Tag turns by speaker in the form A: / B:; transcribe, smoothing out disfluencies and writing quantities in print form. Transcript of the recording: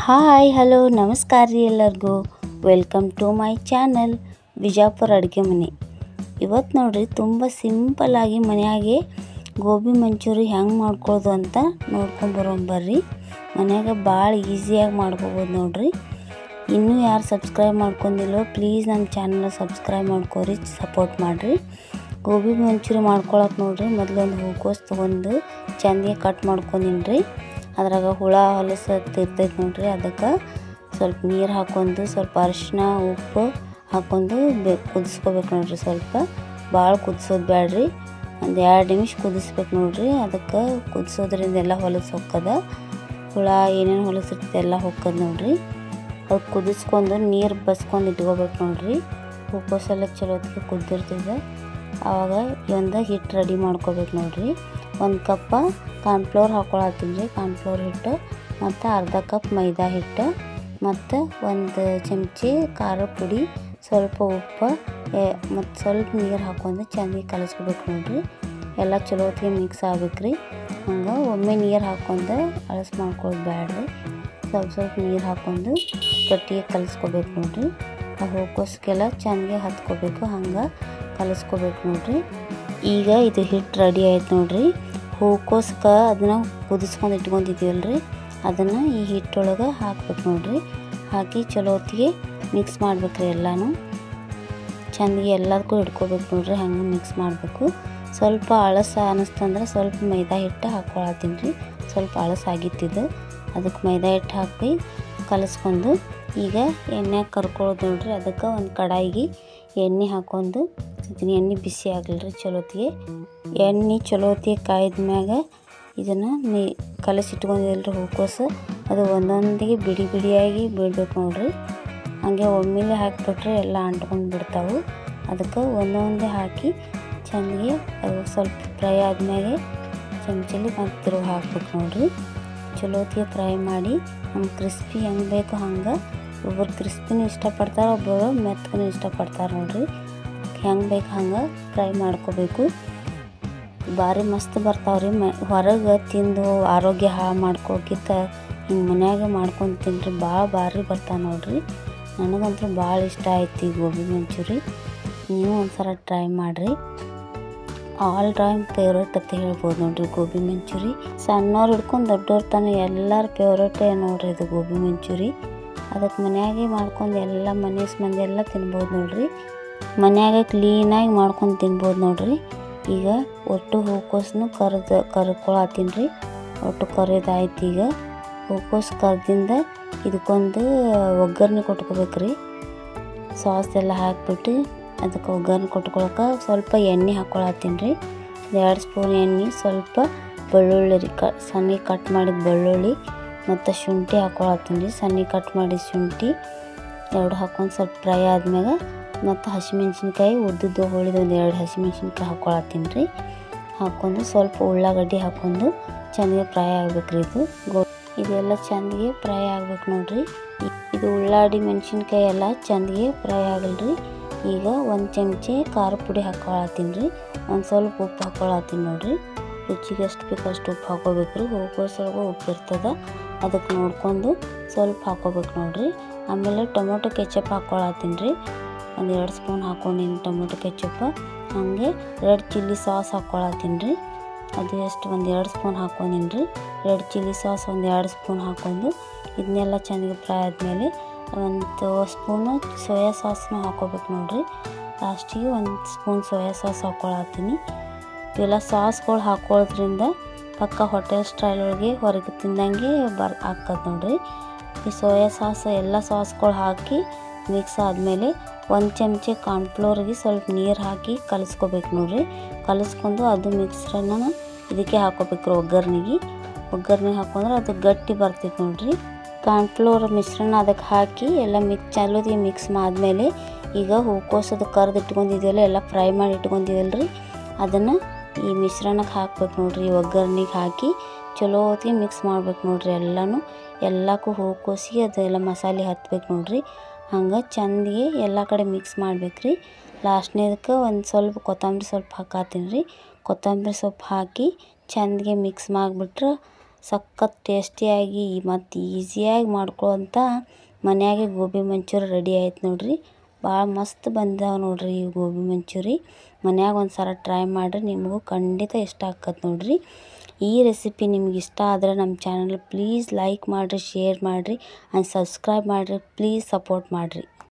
A: Hi hello ನಮಸ್ಕಾರ ರೀ ಎಲ್ಲರಿಗೂ. Welcome to my channel Vijapura ಅಡುಗೆ ಮನೆ. ಇವತ್ತು ನೋಡ್ರಿ ತುಂಬ ಸಿಂಪಲ್ಲಾಗಿ ಮನೆಯಾಗೆ ಗೋಬಿ ಮಂಚೂರಿ ಹೆಂಗೆ ಮಾಡ್ಕೊಳ್ಳೋದು ಅಂತ ನೋಡ್ಕೊಂಬರೋಂಬರ್ರಿ. ಮನ್ಯಾಗ ಭಾಳ ಈಸಿಯಾಗಿ ಮಾಡ್ಕೋಬೋದು ನೋಡ್ರಿ. ಇನ್ನೂ ಯಾರು ಸಬ್ಸ್ಕ್ರೈಬ್ ಮಾಡ್ಕೊಂಡಿಲ್ಲೋ ಪ್ಲೀಸ್ ನಮ್ಮ ಚಾನಲ್ನ ಸಬ್ಸ್ಕ್ರೈಬ್ ಮಾಡ್ಕೊರಿ, ಸಪೋರ್ಟ್ ಮಾಡಿರಿ. ಗೋಬಿ ಮಂಚೂರಿ ಮಾಡ್ಕೊಳಕ್ಕೆ ನೋಡ್ರಿ ಮೊದಲೊಂದು ಹೂಕೋಸು ತೊಗೊಂಡು ಚೆಂದಾಗಿ ಕಟ್ ಮಾಡ್ಕೊಂಡಿನ್ರಿ. ಅದ್ರಾಗ ಹುಳ ಹೊಲಸು ಇರ್ತೈತೆ ನೋಡ್ರಿ, ಅದಕ್ಕೆ ಸ್ವಲ್ಪ ನೀರು ಹಾಕ್ಕೊಂಡು ಸ್ವಲ್ಪ ಅರಿಶಿನ ಉಪ್ಪು ಹಾಕ್ಕೊಂಡು ಕುದಿಸ್ಕೋಬೇಕು ನೋಡ್ರಿ. ಸ್ವಲ್ಪ ಭಾಳ ಕುದಿಸೋದು ಬೇಡ್ರಿ, ಒಂದು 2 ನಿಮಿಷ ಕುದಿಸ್ಬೇಕು ನೋಡ್ರಿ. ಅದಕ್ಕೆ ಕುದಿಸೋದ್ರಿಂದ ಎಲ್ಲ ಹೊಲಸು ಹೋಗ್ತದ, ಹುಳ ಏನೇನು ಹೊಲಸು ಇರ್ತದೆ ಎಲ್ಲ ಹೋಗ್ತದೆ ನೋಡ್ರಿ. ಅದು ಕುದಿಸ್ಕೊಂಡು ನೀರು ಬಸ್ಕೊಂಡು ಇಟ್ಕೋಬೇಕು ನೋಡ್ರಿ. ಹೂಕೋಸೆಲ್ಲ ಚಲೋ ಹೊತ್ತಿಗೆ ಕುದ್ದಿರ್ತದೆ. ಆವಾಗ ಒಂದು ಹಿಟ್ಟು ರೆಡಿ ಮಾಡ್ಕೋಬೇಕು ನೋಡ್ರಿ. 1 ಕಪ್ ಕಾರ್ನ್ಫ್ಲೋರ್ ಹಾಕ್ಕೊಳತ್ತೀನಿ ರೀ. ಕಾರ್ನ್ಫ್ಲೋರ್ ಹಿಟ್ಟು ಮತ್ತು ಅರ್ಧ ಕಪ್ ಮೈದಾ ಹಿಟ್ಟು ಮತ್ತು 1 ಚಮಚೆ ಖಾರ ಪುಡಿ, ಸ್ವಲ್ಪ ಉಪ್ಪು ಮತ್ತು ಸ್ವಲ್ಪ ನೀರು ಹಾಕ್ಕೊಂಡು ಚೆನ್ನಾಗಿ ಕಲಿಸ್ಕೋಬೇಕು ನೋಡ್ರಿ. ಎಲ್ಲ ಚಲೋ ಹೊತ್ತಿಗೆ ಮಿಕ್ಸ್ ಆಗ್ಬೇಕ್ರಿ. ಹಂಗೆ ಒಮ್ಮೆ ನೀರು ಹಾಕ್ಕೊಂಡು ಅಳಸು ಮಾಡ್ಕೊಳ್ಳೋದು ಬೇಡ್ರಿ. ಸ್ವಲ್ಪ ನೀರು ಹಾಕ್ಕೊಂಡು ಗಟ್ಟಿಗೆ ಕಲಿಸ್ಕೋಬೇಕು ನೋಡ್ರಿ. ಆ ಹೂಕೋಸ್ಗೆಲ್ಲ ಚೆನ್ನಾಗಿ ಹತ್ಕೋಬೇಕು, ಹಂಗೆ ಕಲಿಸ್ಕೋಬೇಕು ನೋಡ್ರಿ. ಈಗ ಇದು ಹಿಟ್ಟು ರೆಡಿ ಆಯ್ತು ನೋಡ್ರಿ. ಹೂಕೋಸ್ಗೆ ಅದನ್ನು ಕುದಿಸ್ಕೊಂಡು ಇಟ್ಕೊಂಡಿದ್ದೀವಲ್ರಿ, ಅದನ್ನು ಈ ಹಿಟ್ಟೊಳಗೆ ಹಾಕ್ಬೇಕು ನೋಡ್ರಿ. ಹಾಕಿ ಚಲೋ ಹೊತ್ತಿಗೆ ಮಿಕ್ಸ್ ಮಾಡ್ಬೇಕ್ರಿ. ಎಲ್ಲನೂ ಚೆನ್ನಾಗಿ ಎಲ್ಲದಕ್ಕೂ ಇಟ್ಕೋಬೇಕು ನೋಡ್ರಿ. ಹಂಗೆ ಮಿಕ್ಸ್ ಮಾಡಬೇಕು. ಸ್ವಲ್ಪ ಅಳಸು ಅನ್ನಿಸ್ತಂದ್ರೆ ಸ್ವಲ್ಪ ಮೈದಾ ಹಿಟ್ಟು ಹಾಕ್ಕೊಳತ್ತೀನಿ ರೀ. ಸ್ವಲ್ಪ ಅಳಸು ಆಗಿತ್ತಿದ್ದು ಅದಕ್ಕೆ ಮೈದಾ ಹಿಟ್ಟು ಹಾಕಿ ಕಲಿಸ್ಕೊಂಡು ಈಗ ಎಣ್ಣೆಗೆ ಕರ್ಕೊಳ್ಳೋದು ನೋಡ್ರಿ. ಅದಕ್ಕೆ ಒಂದು ಕಡಾಯಿಗೆ ಎಣ್ಣೆ ಹಾಕ್ಕೊಂಡು ಇದನ್ನು ಎಣ್ಣೆ ಬಿಸಿ ಆಗಲ್ರಿ ಚಲೋ ಹೊತ್ತಿಗೆ. ಎಣ್ಣೆ ಚಲೋ ಹೊತ್ತಿಗೆ ಕಾಯ್ದ ಮ್ಯಾಗ ಇದನ್ನು ಕಲಸಿಟ್ಕೊಂಡಿಲ್ರಿ ಹೂಕೋಸು, ಅದು ಒಂದೊಂದಿಗೆ ಬಿಡಿ ಬಿಡಿಯಾಗಿ ಬೀಳ್ಬೇಕು ನೋಡ್ರಿ. ಹಾಗೆ ಒಮ್ಮೆಲೆ ಹಾಕಿಬಿಟ್ರೆ ಎಲ್ಲ ಅಂಟ್ಕೊಂಡು ಬಿಡ್ತಾವೆ. ಅದಕ್ಕೆ ಒಂದೊಂದೇ ಹಾಕಿ ಚೆನ್ನಾಗಿ ಅದು ಸ್ವಲ್ಪ ಫ್ರೈ ಆದ್ಮೇಲೆ ಚಮಚಲ್ಲಿ ಮತ್ತು ತಿರುಗಿ ಹಾಕ್ಬೇಕು ನೋಡ್ರಿ. ಚಲೋ ಹೊತ್ತಿಗೆ ಫ್ರೈ ಮಾಡಿ ನಮ್ಗೆ ಕ್ರಿಸ್ಪಿ ಹೆಂಗೆ ಬೇಕು ಹಂಗೆ, ಒಬ್ಬರು ಕ್ರಿಸ್ಪಿನೂ ಇಷ್ಟಪಡ್ತಾರೆ, ಒಬ್ಬರು ಮೆತ್ತಗೂ ಇಷ್ಟಪಡ್ತಾರೆ ನೋಡ್ರಿ. ಹೆಂಗೆ ಬೇಕು ಹಂಗೆ ಫ್ರೈ ಮಾಡ್ಕೋಬೇಕು. ಭಾರಿ ಮಸ್ತ್ ಬರ್ತಾವ್ರಿ. ಹೊರಗೆ ತಿಂದು ಆರೋಗ್ಯ ಹಾಳು ಮಾಡ್ಕೋಕ್ಕಿಂತ ಹಿಂಗೆ ಮನ್ಯಾಗ ಮಾಡ್ಕೊಂಡು ತಿನ್ರಿ, ಭಾರಿ ಬರ್ತಾವೆ ನೋಡ್ರಿ. ನನಗಂತೂ ಭಾಳ ಇಷ್ಟ ಆಯ್ತು ಈ ಗೋಬಿ ಮಂಚೂರಿ. ನೀವು ಒಂದ್ಸಲ ಟ್ರೈ ಮಾಡಿರಿ. ಆಲ್ ಟೈಮ್ ಫೇವ್ರೇಟ್ ಅಂತ ಹೇಳ್ಬೋದು ನೋಡ್ರಿ ಗೋಬಿ ಮಂಚೂರಿ. ಸಣ್ಣವ್ರು ಹಿಡ್ಕೊಂಡು ದೊಡ್ಡವ್ರ ತನಕ ಎಲ್ಲರ ಫೇವ್ರೇಟೇ ನೋಡ್ರಿ ಇದು ಗೋಬಿ ಮಂಚೂರಿ. ಅದಕ್ಕೆ ಮನ್ಯಾಗೆ ಮಾಡ್ಕೊಂಡು ಎಲ್ಲ ಮನೆ ಮಂದಿ ಎಲ್ಲ ತಿನ್ಬೋದು ನೋಡ್ರಿ. ಮನ್ಯಾಗ ಕ್ಲೀನಾಗಿ ಮಾಡ್ಕೊಂಡು ತಿನ್ಬೋದು ನೋಡ್ರಿ. ಈಗ ಒಟ್ಟು ಹೂಕೋಸನ್ನು ಕರ್ಕೊಳತ್ತೀನಿ ರೀ. ಒಟ್ಟು ಕರಿದಾಯ್ತು. ಈಗ ಹೂಕೋಸು ಕರ್ದಿಂದ ಇದಕ್ಕೊಂದು ಒಗ್ಗರಣೆ ಕೊಟ್ಕೋಬೇಕ್ರಿ. ಸಾಸ್ ಎಲ್ಲ ಹಾಕ್ಬಿಟ್ಟು ಅದಕ್ಕೆ ಒಗ್ಗರಣೆ ಕೊಟ್ಕೊಳಕ್ಕೆ ಸ್ವಲ್ಪ ಎಣ್ಣೆ ಹಾಕ್ಕೊಳತ್ತೀನಿ ರೀ. 2 ಸ್ಪೂನ್ ಎಣ್ಣೆ, ಸ್ವಲ್ಪ ಬೆಳ್ಳುಳ್ಳಿ ರೀ, ಸಣ್ಣ ಕಟ್ ಮಾಡಿದ ಬೆಳ್ಳುಳ್ಳಿ ಮತ್ತು ಶುಂಠಿ ಹಾಕ್ಕೊಳತ್ತೀನಿ ರೀ. ಸಣ್ಣ ಕಟ್ ಮಾಡಿದ ಶುಂಠಿ 2 ಹಾಕ್ಕೊಂಡು ಸ್ವಲ್ಪ ಫ್ರೈ ಆದ್ಮೇಲೆ ಮತ್ತು ಹಸಿಮೆಣ್ಸಿನ್ಕಾಯಿ ಉದ್ದುದ್ದು ಹೊಳಿದ 2 ಹಸಿಮೆಣ್ಸಿನ್ಕಾಯಿ ಹಾಕ್ಕೊಳತ್ತೀನಿ ರೀ. ಹಾಕ್ಕೊಂಡು ಸ್ವಲ್ಪ ಉಳ್ಳಾಗಡ್ಡಿ ಹಾಕ್ಕೊಂಡು ಚೆನ್ನಾಗಿ ಫ್ರೈ ಆಗ್ಬೇಕ್ರಿ. ಇದೆಲ್ಲ ಚೆನ್ನಾಗಿ ಫ್ರೈ ಆಗ್ಬೇಕು ನೋಡ್ರಿ. ಇದು ಉಳ್ಳಾಗಡ್ಡಿ ಮೆಣಸಿನ್ಕಾಯಿ ಎಲ್ಲ ಚೆನ್ನಾಗಿ ಫ್ರೈ ಆಗಲ್ರಿ. ಈಗ 1 ಚಮಚೆ ಖಾರ ಪುಡಿ ಹಾಕ್ಕೊಳತ್ತೀನಿ ರೀ. ಒಂದು ಸ್ವಲ್ಪ ಉಪ್ಪು ಹಾಕ್ಕೊಳತ್ತೀನಿ ನೋಡ್ರಿ. ರುಚಿಗೆ ಎಷ್ಟು ಬೇಕು ಅಷ್ಟು ಉಪ್ಪು ಹಾಕ್ಕೋಬೇಕ್ರಿ. ಹೂಕೋಸೊಳಗೆ ಉಪ್ಪು ಇರ್ತದೆ, ಅದಕ್ಕೆ ನೋಡ್ಕೊಂಡು ಸ್ವಲ್ಪ ಹಾಕ್ಕೋಬೇಕು ನೋಡ್ರಿ. ಆಮೇಲೆ ಟೊಮೊಟೊ ಕೆಚಪ್ ಹಾಕ್ಕೊಳತ್ತೀನಿ ರೀ. 1-2 ಸ್ಪೂನ್ ಹಾಕ್ಕೊಂಡಿನಿ ಟೊಮೊಟೊ ಕೆಚಪ್. ಹಾಗೆ ರೆಡ್ ಚಿಲ್ಲಿ ಸಾಸ್ ಹಾಕ್ಕೊಳತ್ತೀನಿ ರೀ. ಅದು ಎಷ್ಟು 1-2 ಸ್ಪೂನ್ ಹಾಕ್ಕೊಂಡಿನಿ ರೀ. ರೆಡ್ ಚಿಲ್ಲಿ ಸಾಸ್ 1-2 ಸ್ಪೂನ್ ಹಾಕ್ಕೊಂಡು ಇದನ್ನೆಲ್ಲ ಚೆನ್ನಾಗಿ ಫ್ರೈ ಆದಮೇಲೆ 1 ಸ್ಪೂನು ಸೋಯಾ ಸಾಸ್ನ ಹಾಕ್ಕೋಬೇಕು ನೋಡ್ರಿ. ಲಾಸ್ಟಿಗೆ 1 ಸ್ಪೂನ್ ಸೋಯಾ ಸಾಸ್ ಹಾಕ್ಕೊಳತ್ತೀನಿ. ಇವೆಲ್ಲ ಸಾಸ್ಗಳು ಹಾಕ್ಕೊಳ್ಳೋದ್ರಿಂದ ಪಕ್ಕ ಹೋಟೆಲ್ ಸ್ಟೈಲ್ ಒಳಗೆ ಹೊರಗೆ ತಿಂದಂಗೆ ಆಗ್ತದೆ ನೋಡ್ರಿ. ಈ ಸೋಯಾ ಸಾಸ್ ಎಲ್ಲ ಸಾಸ್ಗಳು ಹಾಕಿ ಮಿಕ್ಸ್ ಆದಮೇಲೆ 1 ಚಮಚೆ ಕಾರ್ನ್ಫ್ಲೋರಿಗೆ ಸ್ವಲ್ಪ ನೀರು ಹಾಕಿ ಕಲಿಸ್ಕೋಬೇಕು ನೋಡ್ರಿ. ಕಲಿಸ್ಕೊಂಡು ಅದು ಮಿಕ್ಸ್ರನ್ನ ಇದಕ್ಕೆ ಹಾಕ್ಕೋಬೇಕು ಒಗ್ಗರಣೆ ಹಾಕೊಂಡ್ರೆ ಅದು ಗಟ್ಟಿ ಬರ್ತೈತೆ ನೋಡ್ರಿ. ಕಾರ್ನ್ಫ್ಲೋರ್ ಮಿಶ್ರಣ ಅದಕ್ಕೆ ಹಾಕಿ ಎಲ್ಲ ಚಲೋದಿಗೆ ಮಿಕ್ಸ್ ಆದಮೇಲೆ ಈಗ ಹೂಕೋಸದು ಕರ್ದು ಇಟ್ಕೊಂಡಿದ್ದೀವಲ್ಲ, ಎಲ್ಲ ಫ್ರೈ ಮಾಡಿ ಇಟ್ಕೊಂಡಿವಲ್ರಿ, ಅದನ್ನು ಈ ಮಿಶ್ರಣಕ್ಕೆ ಹಾಕ್ಬೇಕು ನೋಡ್ರಿ. ಒಗ್ಗರಣೆಗೆ ಹಾಕಿ ಚಲೋ ಹೊತ್ತಿಗೆ ಮಿಕ್ಸ್ ಮಾಡ್ಬೇಕು ನೋಡ್ರಿ. ಎಲ್ಲಕ್ಕೂ ಹೂಕೋಸಿಗೆ ಅದೆಲ್ಲ ಮಸಾಲೆ ಹತ್ಬೇಕು ನೋಡ್ರಿ. ಹಂಗೆ ಚೆಂದಿಗೆ ಎಲ್ಲ ಕಡೆ ಮಿಕ್ಸ್ ಮಾಡ್ಬೇಕ್ರಿ. ಲಾಸ್ಟ್ನೇದಕ್ಕೆ ಒಂದು ಸ್ವಲ್ಪ ಕೊತ್ತಂಬರಿ ಸೊಪ್ಪು ಹಾಕತ್ತೀನಿ ರೀ. ಕೊತ್ತಂಬರಿ ಸೊಪ್ಪು ಹಾಕಿ ಚೆಂದಿಗೆ ಮಿಕ್ಸ್ ಮಾಡಿಬಿಟ್ರೆ ಸಖತ್ ಟೇಸ್ಟಿಯಾಗಿ ಮತ್ತು ಈಸಿಯಾಗಿ ಮಾಡ್ಕೊಳ್ಳೋಂಥ ಮನ್ಯಾಗೆ ಗೋಬಿ ಮಂಚೂರಿ ರೆಡಿ ಆಯ್ತು ನೋಡಿರಿ. ಭಾಳ ಮಸ್ತ್ ಬಂದಾವೆ ನೋಡಿರಿ ಈ ಗೋಬಿ ಮಂಚೂರಿ. ಮನ್ಯಾಗ ಒಂದು ಸಲ ಟ್ರೈ ಮಾಡಿರಿ, ನಿಮಗೂ ಖಂಡಿತ ಇಷ್ಟ ಆಕ್ಕತ್ತೆ ನೋಡಿರಿ. ಈ ರೆಸಿಪಿ ನಿಮ್ಗೆ ಇಷ್ಟ ಆದರೆ ನಮ್ಮ ಚಾನಲ್ ಪ್ಲೀಸ್ ಲೈಕ್ ಮಾಡಿರಿ, ಶೇರ್ ಮಾಡಿರಿ ಆ್ಯಂಡ್ ಸಬ್ಸ್ಕ್ರೈಬ್ ಮಾಡಿರಿ. ಪ್ಲೀಸ್ ಸಪೋರ್ಟ್ ಮಾಡಿರಿ.